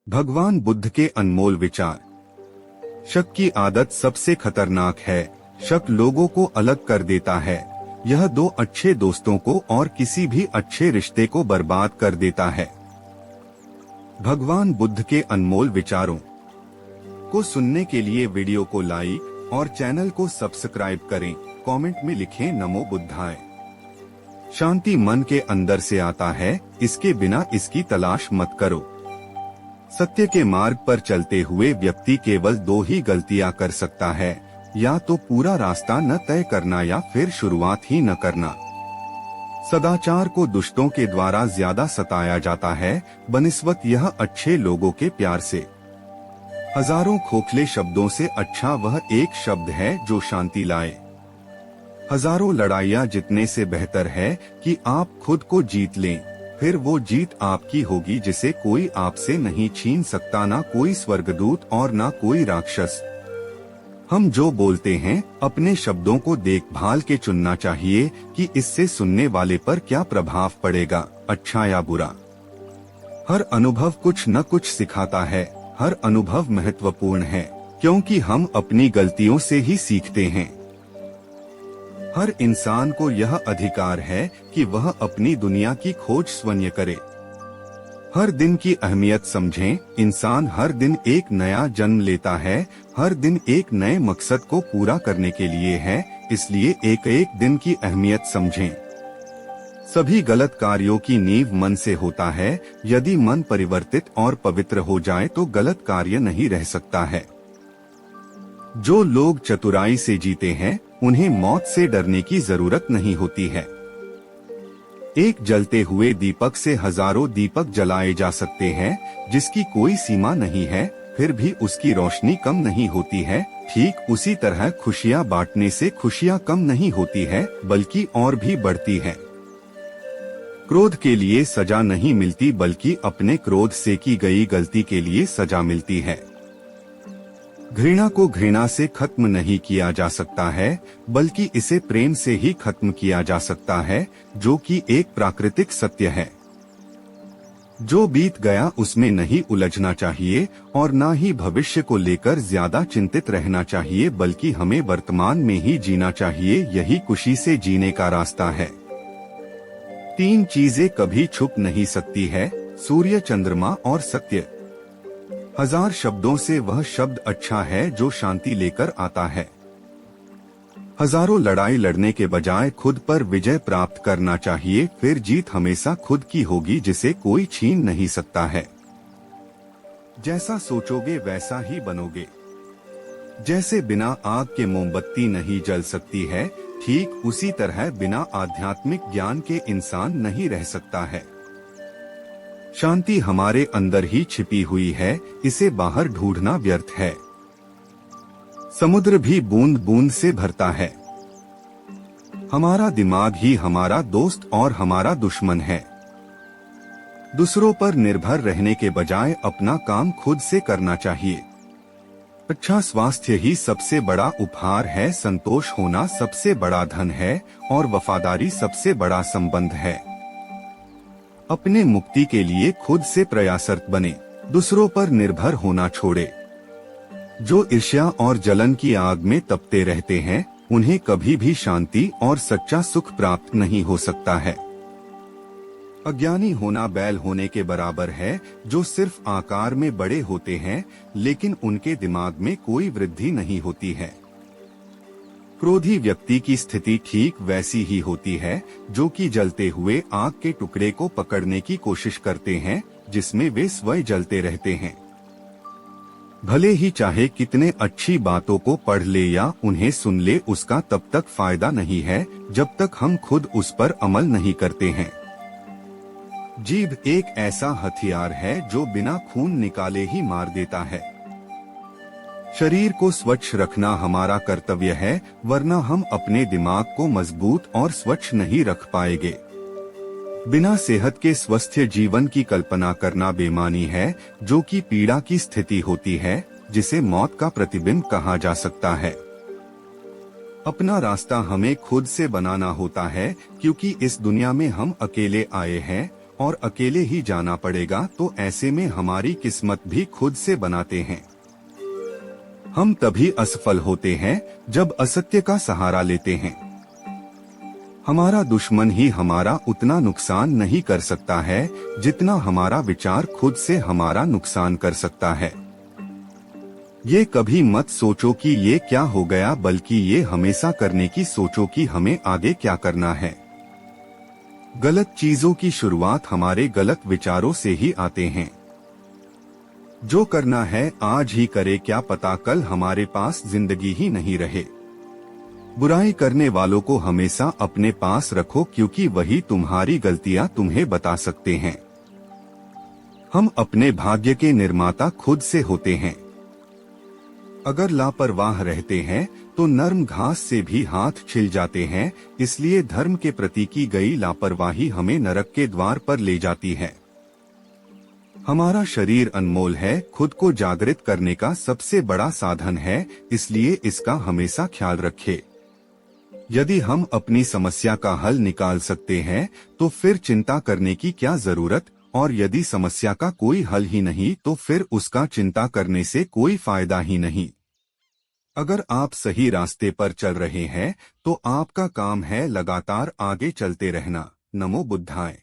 भगवान बुद्ध के अनमोल विचार। शक की आदत सबसे खतरनाक है। शक लोगों को अलग कर देता है। यह दो अच्छे दोस्तों को और किसी भी अच्छे रिश्ते को बर्बाद कर देता है। भगवान बुद्ध के अनमोल विचारों को सुनने के लिए वीडियो को लाइक और चैनल को सब्सक्राइब करें। कमेंट में लिखें नमो बुद्धाय। शांति मन के अंदर से आता है, इसके बिना इसकी तलाश मत करो। सत्य के मार्ग पर चलते हुए व्यक्ति केवल दो ही गलतियां कर सकता है, या तो पूरा रास्ता न तय करना या फिर शुरुआत ही न करना। सदाचार को दुष्टों के द्वारा ज्यादा सताया जाता है बनिस्बत यह अच्छे लोगों के प्यार से। हजारों खोखले शब्दों से अच्छा वह एक शब्द है जो शांति लाए। हजारों लड़ाइयाँ जीतने से बेहतर है कि आप खुद को जीत लें, फिर वो जीत आपकी होगी जिसे कोई आपसे नहीं छीन सकता, ना कोई स्वर्गदूत और ना कोई राक्षस। हम जो बोलते हैं अपने शब्दों को देखभाल के चुनना चाहिए कि इससे सुनने वाले पर क्या प्रभाव पड़ेगा, अच्छा या बुरा। हर अनुभव कुछ न कुछ सिखाता है। हर अनुभव महत्वपूर्ण है क्योंकि हम अपनी गलतियों से ही सीखते हैं। हर इंसान को यह अधिकार है कि वह अपनी दुनिया की खोज स्वयं करे। हर दिन की अहमियत समझें। इंसान हर दिन एक नया जन्म लेता है, हर दिन एक नए मकसद को पूरा करने के लिए है, इसलिए एक एक दिन की अहमियत समझें। सभी गलत कार्यों की नींव मन से होता है। यदि मन परिवर्तित और पवित्र हो जाए तो गलत कार्य नहीं रह सकता है। जो लोग चतुराई से जीते हैं उन्हें मौत से डरने की जरूरत नहीं होती है। एक जलते हुए दीपक से हजारों दीपक जलाए जा सकते हैं, जिसकी कोई सीमा नहीं है, फिर भी उसकी रोशनी कम नहीं होती है। ठीक उसी तरह खुशियां बांटने से खुशियां कम नहीं होती है, बल्कि और भी बढ़ती है। क्रोध के लिए सजा नहीं मिलती, बल्कि अपने क्रोध से की गई गलती के लिए सजा मिलती है। घृणा को घृणा से खत्म नहीं किया जा सकता है, बल्कि इसे प्रेम से ही खत्म किया जा सकता है, जो कि एक प्राकृतिक सत्य है। जो बीत गया उसमें नहीं उलझना चाहिए और न ही भविष्य को लेकर ज्यादा चिंतित रहना चाहिए, बल्कि हमें वर्तमान में ही जीना चाहिए। यही खुशी से जीने का रास्ता है। तीन चीजें कभी छुप नहीं सकती है, सूर्य, चंद्रमा और सत्य। हजार शब्दों से वह शब्द अच्छा है जो शांति लेकर आता है। हजारों लड़ाई लड़ने के बजाय खुद पर विजय प्राप्त करना चाहिए, फिर जीत हमेशा खुद की होगी जिसे कोई छीन नहीं सकता है। जैसा सोचोगे वैसा ही बनोगे। जैसे बिना आग के मोमबत्ती नहीं जल सकती है, ठीक उसी तरह बिना आध्यात्मिक ज्ञान के इंसान नहीं रह सकता है। शांति हमारे अंदर ही छिपी हुई है, इसे बाहर ढूंढना व्यर्थ है। समुद्र भी बूंद बूंद से भरता है। हमारा दिमाग ही हमारा दोस्त और हमारा दुश्मन है। दूसरों पर निर्भर रहने के बजाय अपना काम खुद से करना चाहिए। अच्छा स्वास्थ्य ही सबसे बड़ा उपहार है, संतोष होना सबसे बड़ा धन है और वफादारी सबसे बड़ा संबंध है। अपने मुक्ति के लिए खुद से प्रयासरत बने, दूसरों पर निर्भर होना छोड़े। जो ईर्ष्या और जलन की आग में तपते रहते हैं उन्हें कभी भी शांति और सच्चा सुख प्राप्त नहीं हो सकता है। अज्ञानी होना बैल होने के बराबर है, जो सिर्फ आकार में बड़े होते हैं लेकिन उनके दिमाग में कोई वृद्धि नहीं होती है। क्रोधी व्यक्ति की स्थिति ठीक वैसी ही होती है जो कि जलते हुए आग के टुकड़े को पकड़ने की कोशिश करते हैं, जिसमें वे स्वयं जलते रहते हैं। भले ही चाहे कितने अच्छी बातों को पढ़ ले या उन्हें सुन ले, उसका तब तक फायदा नहीं है जब तक हम खुद उस पर अमल नहीं करते हैं। जीभ एक ऐसा हथियार है जो बिना खून निकाले ही मार देता है। शरीर को स्वच्छ रखना हमारा कर्तव्य है, वरना हम अपने दिमाग को मजबूत और स्वच्छ नहीं रख पाएंगे। बिना सेहत के स्वस्थ जीवन की कल्पना करना बेईमानी है, जो कि पीड़ा की स्थिति होती है, जिसे मौत का प्रतिबिंब कहा जा सकता है। अपना रास्ता हमें खुद से बनाना होता है, क्योंकि इस दुनिया में हम अकेले आए हैं और अकेले ही जाना पड़ेगा, तो ऐसे में हमारी किस्मत भी खुद से बनाते हैं। हम तभी असफल होते हैं जब असत्य का सहारा लेते हैं। हमारा दुश्मन ही हमारा उतना नुकसान नहीं कर सकता है जितना हमारा विचार खुद से हमारा नुकसान कर सकता है। ये कभी मत सोचो कि ये क्या हो गया, बल्कि ये हमेशा करने की सोचो कि हमें आगे क्या करना है। गलत चीजों की शुरुआत हमारे गलत विचारों से ही आते हैं। जो करना है आज ही करे, क्या पता कल हमारे पास जिंदगी ही नहीं रहे। बुराई करने वालों को हमेशा अपने पास रखो, क्योंकि वही तुम्हारी गलतियां तुम्हें बता सकते हैं। हम अपने भाग्य के निर्माता खुद से होते हैं। अगर लापरवाह रहते हैं तो नर्म घास से भी हाथ छिल जाते हैं, इसलिए धर्म के प्रति की गई लापरवाही हमें नरक के द्वार पर ले जाती है। हमारा शरीर अनमोल है, खुद को जागृत करने का सबसे बड़ा साधन है, इसलिए इसका हमेशा ख्याल रखें। यदि हम अपनी समस्या का हल निकाल सकते हैं तो फिर चिंता करने की क्या जरूरत, और यदि समस्या का कोई हल ही नहीं तो फिर उसका चिंता करने से कोई फायदा ही नहीं। अगर आप सही रास्ते पर चल रहे हैं तो आपका काम है लगातार आगे चलते रहना। नमो बुद्धाय।